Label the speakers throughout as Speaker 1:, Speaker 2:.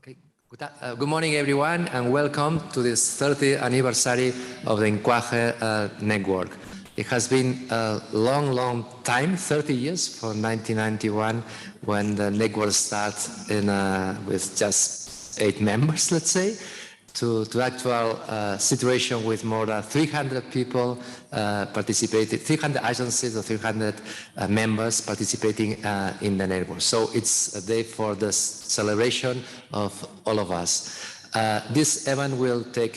Speaker 1: Okay. Good morning, everyone, and welcome to this 30th anniversary of the INQAAHE network. It has been a long time, 30 years, from 1991, when the network started with just 8 members, let's say, to actual situation with more than 300 people participated, 300 agencies or 300 members participating in the network. So it's a day for the celebration of all of us. This event will take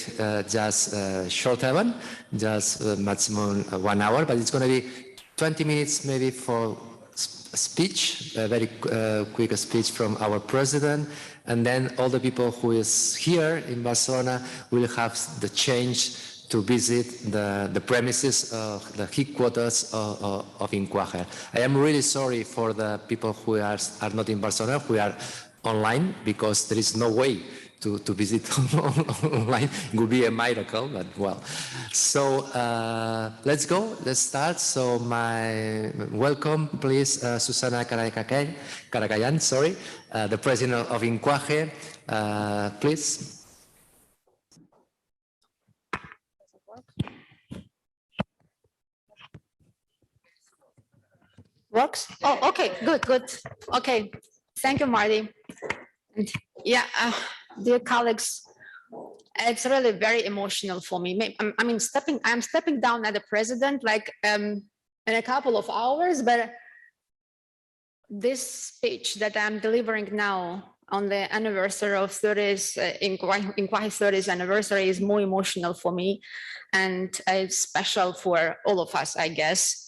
Speaker 1: just a short event, just maximum 1 hour, but it's going to be 20 minutes maybe for a speech, a very quick speech from our president, and then all the people who is here in Barcelona will have the chance to visit the premises of the headquarters of INQAAHE. I am really sorry for the people who are not in Barcelona, who are online, because there is no way to visit online. It would be a miracle, but well. So let's go, let's start. So welcome, please, Susanna Karakhanyan, sorry, the president of INQAAHE, please.
Speaker 2: Works? Oh, okay, good. Okay, thank you, Marty. And yeah, dear colleagues, it's really very emotional for me. I'm stepping down as the president like in a couple of hours, but this speech that I'm delivering now on the anniversary of INQAAHE 30th anniversary is more emotional for me, and it's special for all of us, I guess.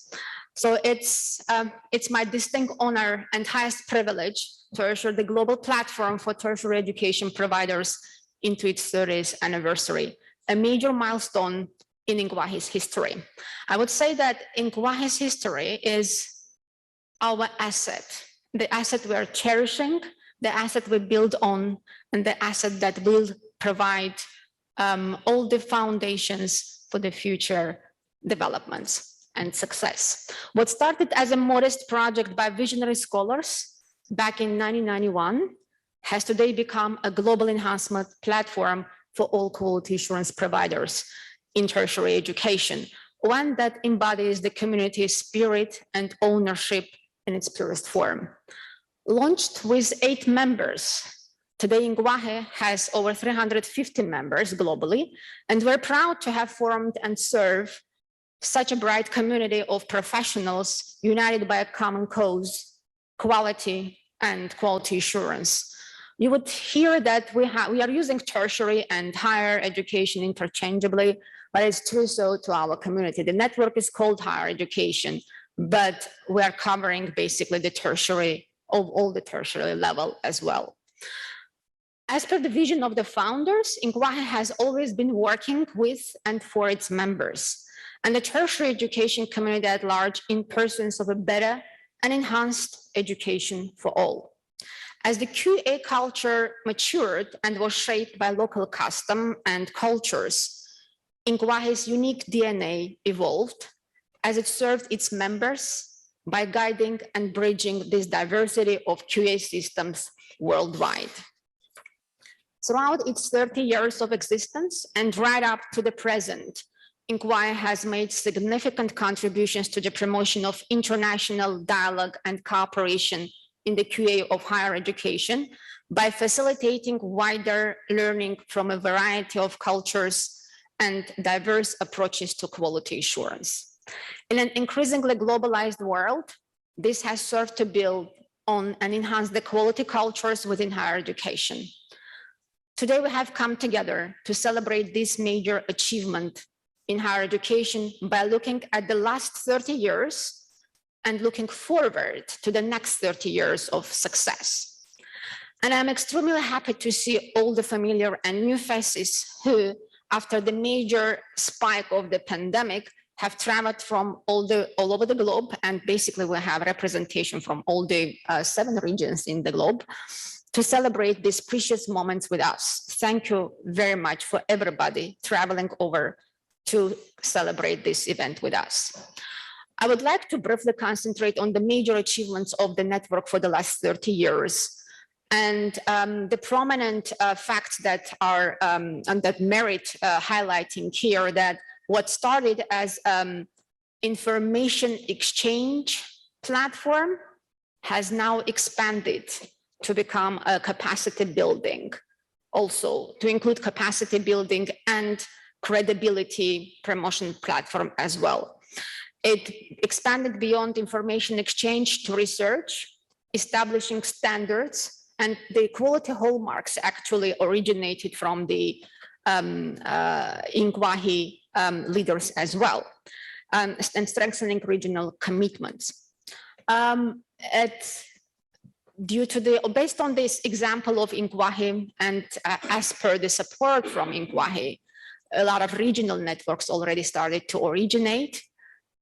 Speaker 2: So it's my distinct honor and highest privilege to usher the global platform for tertiary education providers into its 30th anniversary, a major milestone in INQAAHE's history. I would say that INQAAHE's history is our asset, the asset we are cherishing, the asset we build on, and the asset that will provide all the foundations for the future developments and success. What started as a modest project by visionary scholars back in 1991 has today become a global enhancement platform for all quality assurance providers in tertiary education, one that embodies the community's spirit and ownership in its purest form. Launched with 8 members, today INQAAHE has over 350 members globally, and we're proud to have formed and serve such a bright community of professionals united by a common cause, quality and quality assurance. You would hear that we are using tertiary and higher education interchangeably, but it's true so to our community. The network is called higher education, but we are covering basically the tertiary of all the tertiary level as well. As per the vision of the founders, INQAAHE has always been working with and for its members and the tertiary education community at large in pursuit of a better and enhanced education for all. As the QA culture matured and was shaped by local custom and cultures, INQAAHE's unique DNA evolved as it served its members by guiding and bridging this diversity of QA systems worldwide. Throughout its 30 years of existence and right up to the present, INQAAHE has made significant contributions to the promotion of international dialogue and cooperation in the QA of higher education by facilitating wider learning from a variety of cultures and diverse approaches to quality assurance. In an increasingly globalized world, this has served to build on and enhance the quality cultures within higher education. Today, we have come together to celebrate this major achievement in higher education by looking at the last 30 years and looking forward to the next 30 years of success. And I'm extremely happy to see all the familiar and new faces who, after the major spike of the pandemic, have traveled from all over the globe, and basically we have representation from all the 7 regions in the globe to celebrate these precious moments with us. Thank you very much for everybody traveling over to celebrate this event with us. I would like to briefly concentrate on the major achievements of the network for the last 30 years And the prominent facts that are and that merit highlighting here, that what started as information exchange platform has now expanded to become a capacity building, also to include capacity building and credibility promotion platform as well. It expanded beyond information exchange to research, establishing standards, and the quality hallmarks actually originated from the INQAAHE leaders as well, and strengthening regional commitments. Based on this example of INQAAHE, and as per the support from INQAAHE, a lot of regional networks already started to originate,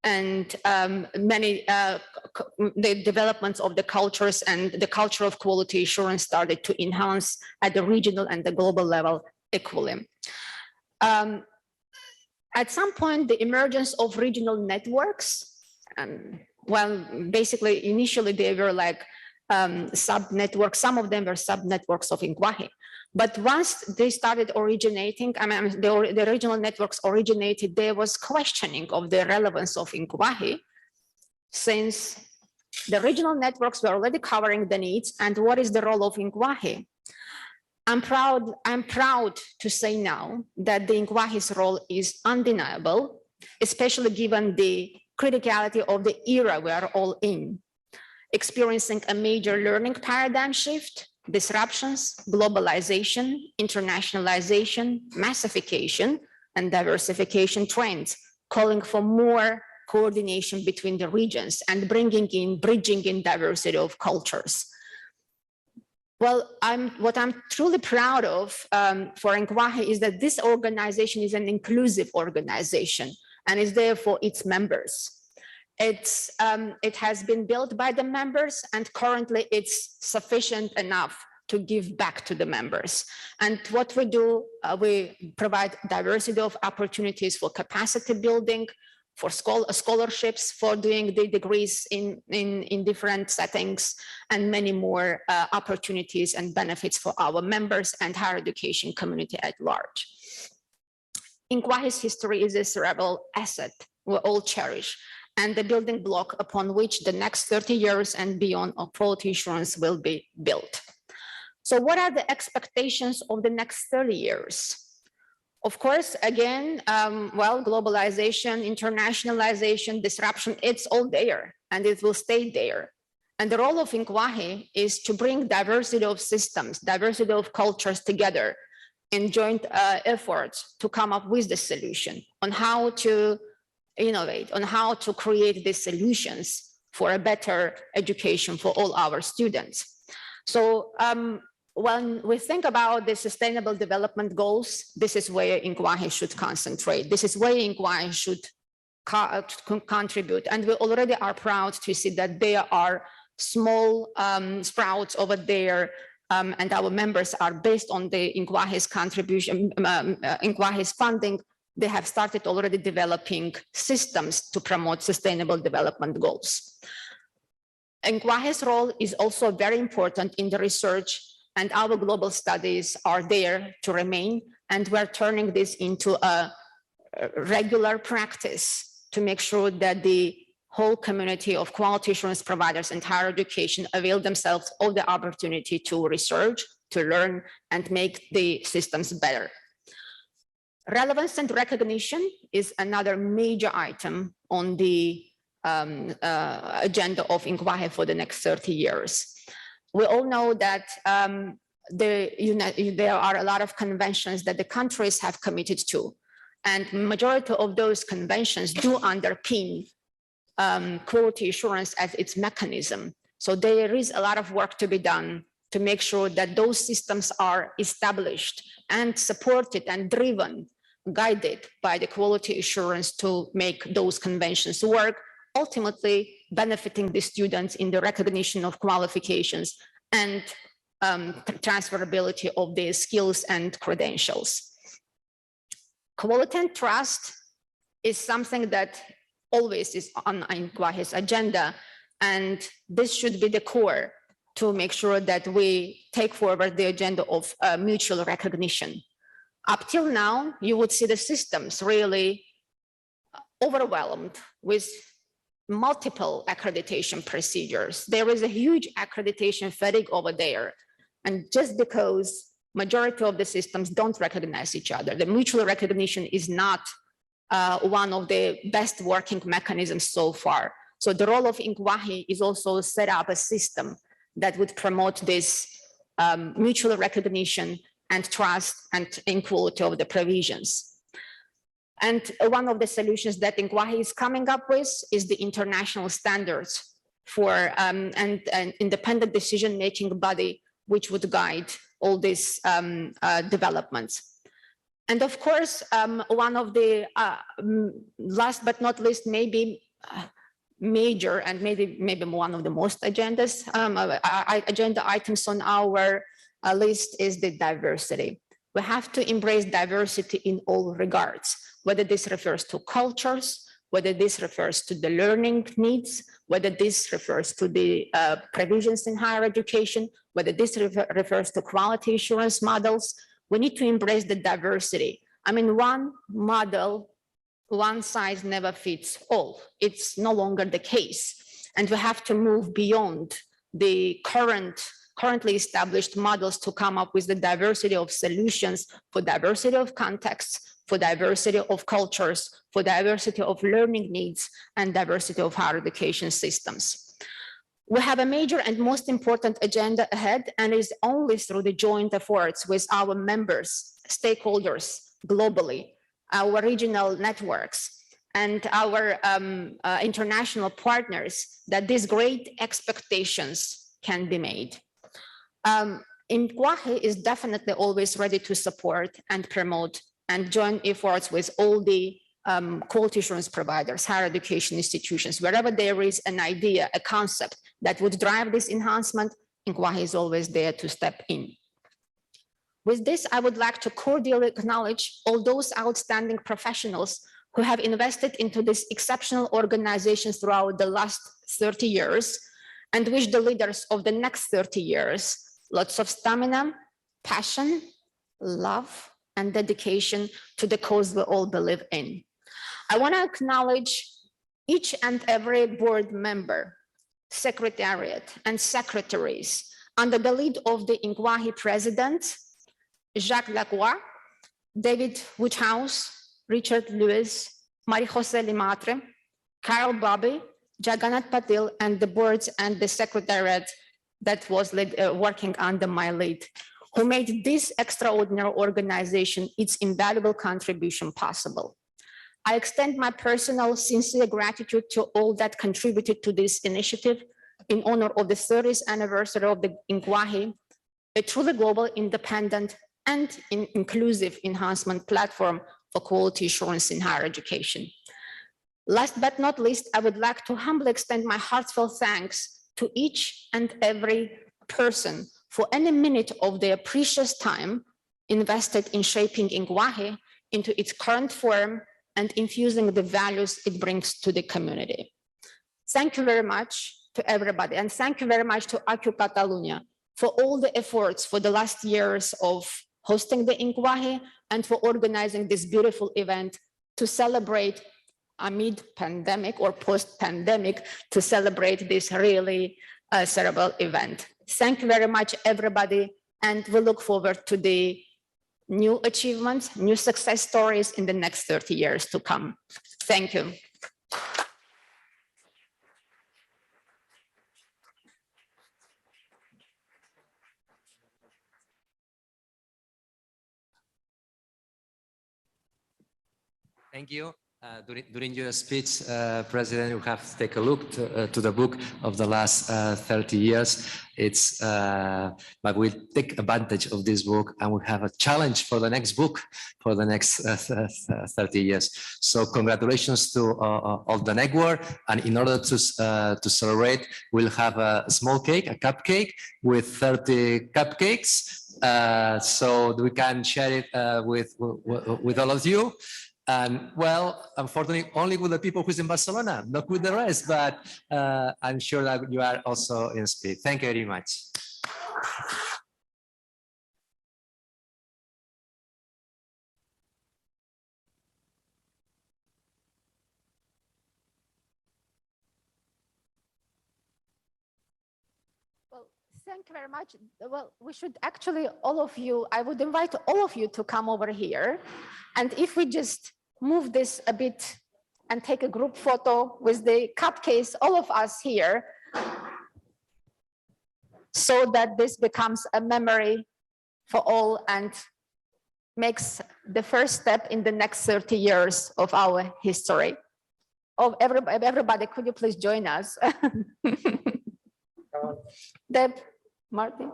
Speaker 2: and the developments of the cultures and the culture of quality assurance started to enhance at the regional and the global level equally. At some point, the emergence of regional networks, well, basically, initially they were like sub-networks. Some of them were sub-networks of INQAAHE. But once they started originating, the regional networks originated, there was questioning of the relevance of INQAAHE, since the regional networks were already covering the needs, and what is the role of INQAAHE? I'm proud to say now that the INQAAHE's role is undeniable, especially given the criticality of the era we are all in, experiencing a major learning paradigm shift, disruptions, globalization, internationalization, massification, and diversification trends, calling for more coordination between the regions and bridging in diversity of cultures. Well, what I'm truly proud of for INQAAHE is that this organization is an inclusive organization and is there for its members. It has been built by the members, and currently it's sufficient enough to give back to the members. And what we do, we provide diversity of opportunities for capacity building, for scholarships, for doing the degrees in different settings, and many more opportunities and benefits for our members and higher education community at large. INQAAHE's history is a cerebral asset we all cherish, and the building block upon which the next 30 years and beyond of quality assurance will be built. So what are the expectations of the next 30 years? Of course, again, well, globalization, internationalization, disruption, it's all there, and it will stay there. And the role of INQAAHE is to bring diversity of systems, diversity of cultures together in joint efforts to come up with the solution on how to innovate, on how to create the solutions for a better education for all our students. So when we think about the sustainable development goals, this is where INQAAHE should concentrate. This is where INQAAHE should contribute. And we already are proud to see that there are small sprouts over there, and our members are based on the INQAAHE's contribution, INQAAHE's funding. They have started already developing systems to promote sustainable development goals. INQAAHE's role is also very important in the research, and our global studies are there to remain, and we're turning this into a regular practice to make sure that the whole community of quality assurance providers and higher education avail themselves of the opportunity to research, to learn, and make the systems better. Relevance and recognition is another major item on the agenda of INQAAHE for the next 30 years. We all know that there are a lot of conventions that the countries have committed to, and majority of those conventions do underpin quality assurance as its mechanism. So there is a lot of work to be done to make sure that those systems are established and supported and driven, guided by the quality assurance to make those conventions work, ultimately benefiting the students in the recognition of qualifications and transferability of their skills and credentials. Quality and trust is something that always is on INQAAHE's agenda, and this should be the core to make sure that we take forward the agenda of mutual recognition. Up till now, you would see the systems really overwhelmed with multiple accreditation procedures. There is a huge accreditation fatigue over there. And just because majority of the systems don't recognize each other, the mutual recognition is not one of the best working mechanisms so far. So the role of INQAAHE is also set up a system that would promote this mutual recognition and trust and equality of the provisions. And one of the solutions that INQAAHE is coming up with is the international standards for an independent decision-making body which would guide all these developments. And of course, one of the last but not least, maybe major and maybe one of the most agenda items on our list is the diversity. We have to embrace diversity in all regards, whether this refers to cultures, whether this refers to the learning needs, whether this refers to the provisions in higher education, whether this refers to quality assurance models. We need to embrace the diversity. I mean, one model, one size never fits all. It's no longer the case. And we have to move beyond the currently established models to come up with the diversity of solutions for diversity of contexts, for diversity of cultures, for diversity of learning needs, and diversity of higher education systems. We have a major and most important agenda ahead, and it is only through the joint efforts with our members, stakeholders globally, our regional networks, and our international partners that these great expectations can be made. INQAAHE is definitely always ready to support and promote and join efforts with all the quality assurance providers, higher education institutions, wherever there is an idea, a concept that would drive this enhancement, INQAAHE is always there to step in. With this, I would like to cordially acknowledge all those outstanding professionals who have invested into this exceptional organization throughout the last 30 years and wish the leaders of the next 30 years lots of stamina, passion, love, and dedication to the cause we all believe in. I want to acknowledge each and every board member, secretariat, and secretaries under the lead of the INQAAHE President, Jacques Lacroix, David Woodhouse, Richard Lewis, Marie-José Limatre, Carol Bobby, Jagannath Patil, and the boards and the secretariat that was working under my lead, who made this extraordinary organization its invaluable contribution possible. I extend my personal sincere gratitude to all that contributed to this initiative in honor of the 30th anniversary of the INQAAHE, a truly global, independent, and inclusive enhancement platform for quality assurance in higher education. Last but not least, I would like to humbly extend my heartfelt thanks to each and every person for any minute of their precious time invested in shaping INQAAHE into its current form and infusing the values it brings to the community. Thank you very much to everybody, and thank you very much to INQAAHE Catalonia for all the efforts for the last years of hosting the INQAAHE and for organizing this beautiful event to celebrate amid pandemic or post-pandemic, to celebrate this really cerebral event. Thank you very much, everybody, and we look forward to the new achievements, new success stories in the next 30 years to come. Thank you.
Speaker 1: Thank you. During your speech, President, you have to take a look to the book of the last 30 years. But we'll take advantage of this book, and we have a challenge for the next book for the next 30 years. So congratulations to all the network. And in order to celebrate, we'll have a small cake, a cupcake with 30 cupcakes. So we can share it with all of you. And well, unfortunately, only with the people who's in Barcelona, not with the rest, but I'm sure that you are also in spirit. Thank you very much.
Speaker 2: Well, thank you very much. Well, we should actually, all of you, I would invite all of you to come over here. And if we just move this a bit and take a group photo with the cupcakes, all of us here, so that this becomes a memory for all and makes the first step in the next 30 years of our history. Oh, everybody, could you please join us? Deb, Martin,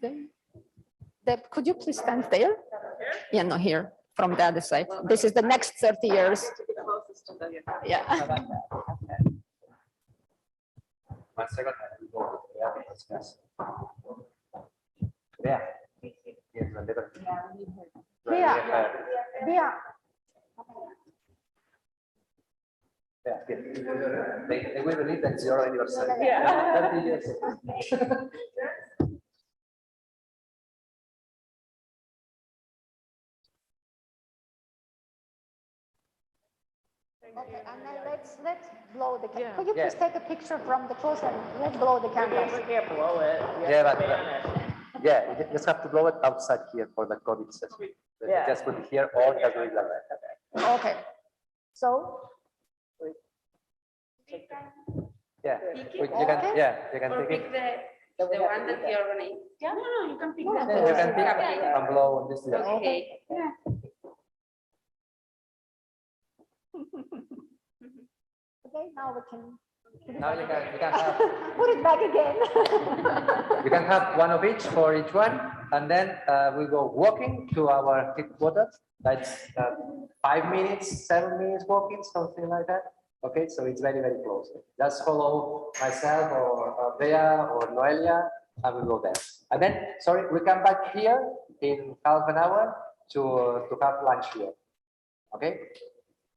Speaker 2: Deb, could you please stand there? Yeah, no, here, from the other side. This is the next 30 years. Yeah.
Speaker 1: One second. Yeah.
Speaker 2: Yeah.
Speaker 1: They will believe that it's your anniversary.
Speaker 2: Yeah.
Speaker 1: 30 years.
Speaker 2: Okay, and then let's blow the candle. Could you please take a picture from the close and let's blow the candle?
Speaker 3: We can't blow it.
Speaker 1: Yeah, but yeah, you just have to blow it outside here for the COVID session.
Speaker 3: Yeah.
Speaker 1: Just put it here or just do it like that.
Speaker 2: Okay. So.
Speaker 1: Yeah, you can. Yeah, you can take it.
Speaker 4: The one that you're gonna eat. Yeah, no, you can pick that.
Speaker 1: Yeah, you can pick and blow on this.
Speaker 4: Okay. Yeah.
Speaker 2: Okay, now we can.
Speaker 1: Now you can have.
Speaker 2: Put it back again.
Speaker 1: You can have one of each for each one, and then we go walking to our headquarters. That's 5 minutes, 7 minutes walking, something like that. Okay, so it's very, very close. Just follow myself or Bea or Noelia, and we go there. And then, sorry, we come back here in half an hour to have lunch here. Okay?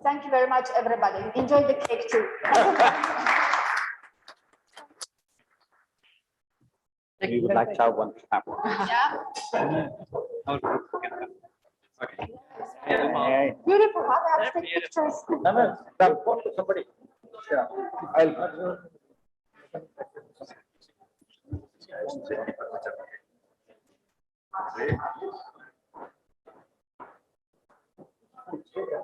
Speaker 2: Thank you very much, everybody. Enjoy the cake too.
Speaker 5: We would like to have one apple.
Speaker 2: Yeah.
Speaker 5: Okay.
Speaker 2: Beautiful. I'll take pictures.
Speaker 5: Somebody. Yeah. I'll.
Speaker 2: Thank you. Thank you.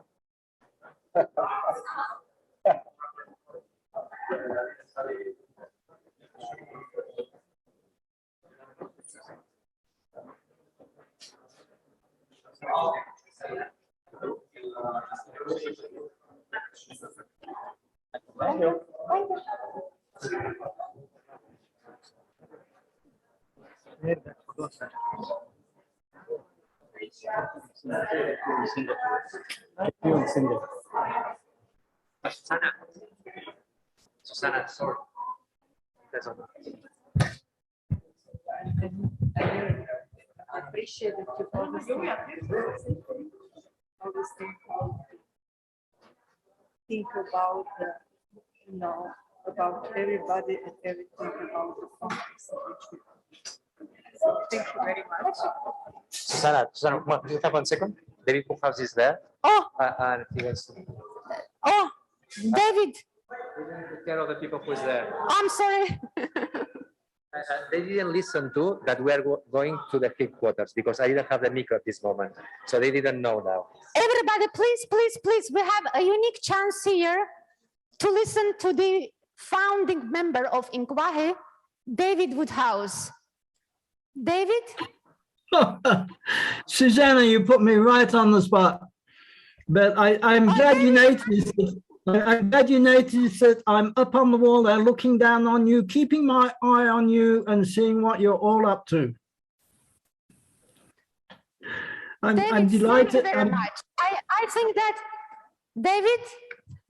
Speaker 1: Susanna, sorry. That's all.
Speaker 4: I appreciate that you always
Speaker 6: think about about everybody and everything about the context of which we. So thank you very much.
Speaker 1: Susanna, do you have 1 second? David House is there.
Speaker 2: Oh,
Speaker 1: And he wants to
Speaker 2: oh, David,
Speaker 1: take care of the people who's there.
Speaker 2: I'm sorry.
Speaker 1: They didn't listen to that we are going to the headquarters because I didn't have the mic at this moment. So they didn't know now.
Speaker 2: Everybody, please, please, please, we have a unique chance here to listen to the founding member of INQAAHE, David Woodhouse. David?
Speaker 7: Susanna, you put me right on the spot. But I'm glad you noticed it. I'm glad you noticed that I'm up on the wall there looking down on you, keeping my eye on you and seeing what you're all up to. I'm delighted.
Speaker 2: Thank you very much. I think that, David,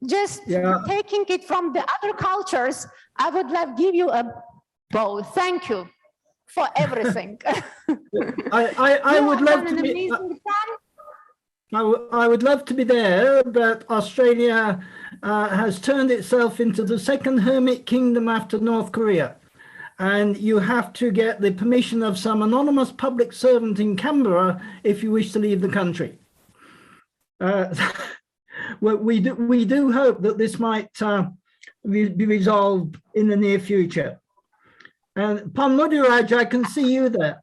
Speaker 2: just taking it from the other cultures, I would like to give you a bow. Thank you for everything.
Speaker 7: I would love to
Speaker 2: an
Speaker 7: be.
Speaker 2: amazing time.
Speaker 7: I would love to be there, but Australia has turned itself into the second hermit kingdom after North Korea. And you have to get the permission of some anonymous public servant in Canberra if you wish to leave the country. Well, we do hope that this might be resolved in the near future. And Pan Mudiraj, I can see you there.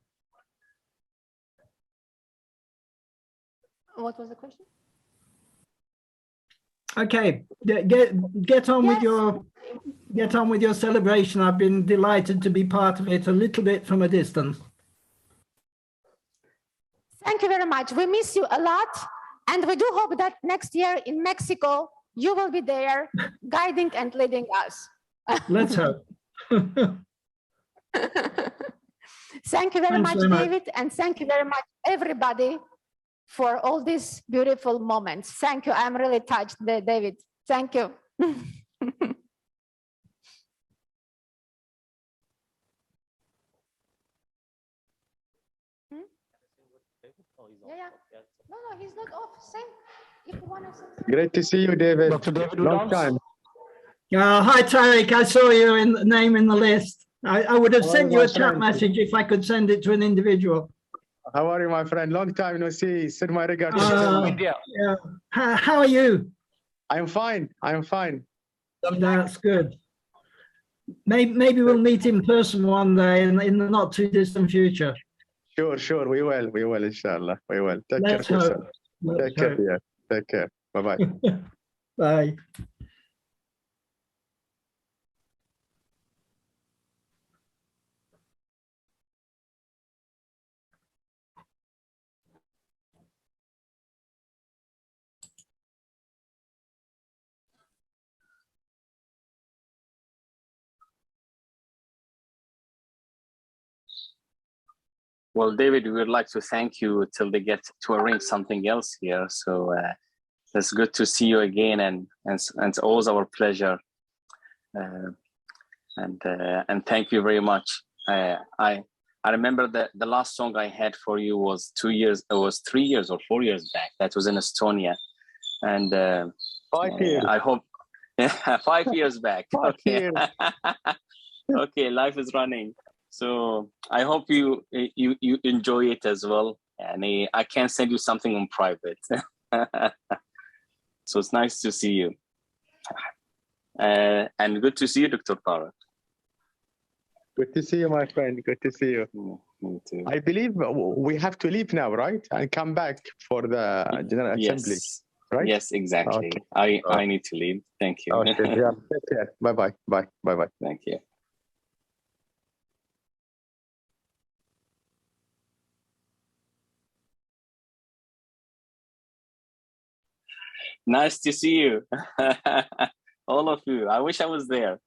Speaker 2: What was the question?
Speaker 7: Okay, get on with your celebration. I've been delighted to be part of it a little bit from a distance.
Speaker 2: Thank you very much. We miss you a lot. And we do hope that next year in Mexico, you will be there guiding and leading us.
Speaker 7: Let's hope.
Speaker 2: Thank you very
Speaker 7: Thanks
Speaker 2: much,
Speaker 7: very much.
Speaker 2: David. And thank you very much, everybody, for all these beautiful moments. Thank you. I'm really touched, David. Thank you. Yeah. No, he's not off. Same. If you want to say something.
Speaker 3: Great to see you, David.
Speaker 1: Dr. David
Speaker 3: Long
Speaker 1: Udams.
Speaker 3: time.
Speaker 7: Hi, Tariq. I saw your name in the list. I would have
Speaker 3: How
Speaker 7: sent
Speaker 3: are
Speaker 7: you
Speaker 3: you,
Speaker 7: a
Speaker 3: my
Speaker 7: chat
Speaker 3: friend?
Speaker 7: message if I could send it to an individual.
Speaker 3: How are you, my friend? Long time no see. Send my regards.
Speaker 1: India.
Speaker 7: Yeah. How are you?
Speaker 3: I'm fine. I'm fine.
Speaker 7: That's good. Maybe we'll meet in person one day in the not too distant future.
Speaker 3: Sure. We will, inshallah. We will. Take
Speaker 7: Let's
Speaker 3: care of yourself.
Speaker 7: hope. Let's
Speaker 3: Take care.
Speaker 7: hope.
Speaker 3: Yeah. Take care. Bye-bye.
Speaker 7: Bye.
Speaker 8: Well, David, we would like to thank you till they get to arrange something else here. So it's good to see you again, and it's always our pleasure. And thank you very much. I remember that the last song I had for you was 2 years. It was 3 years or 4 years back. That was in Estonia, and
Speaker 3: 5 years.
Speaker 8: I hope 5 years back.
Speaker 3: 5
Speaker 8: Okay.
Speaker 3: years.
Speaker 8: Okay, life is running. So I hope you enjoy it as well. And I can send you something on private. So it's nice to see you. And good to see you, Dr. Farah.
Speaker 3: Good to see you, my friend. Good to see you.
Speaker 8: Me too.
Speaker 3: I believe we have to leave now, right? And come back for the General Assembly,
Speaker 8: Yes.
Speaker 3: right?
Speaker 8: Yes, exactly.
Speaker 3: Okay.
Speaker 8: I need to leave. Thank you.
Speaker 3: Okay. Yeah. Take care. Bye-bye. Bye. Bye-bye.
Speaker 8: Thank you. Nice to see you. All of you. I wish I was there.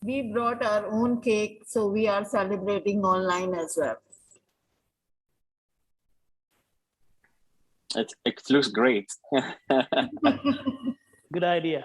Speaker 9: We brought our own cake, so we are celebrating online as well.
Speaker 8: It looks great.
Speaker 10: Good idea.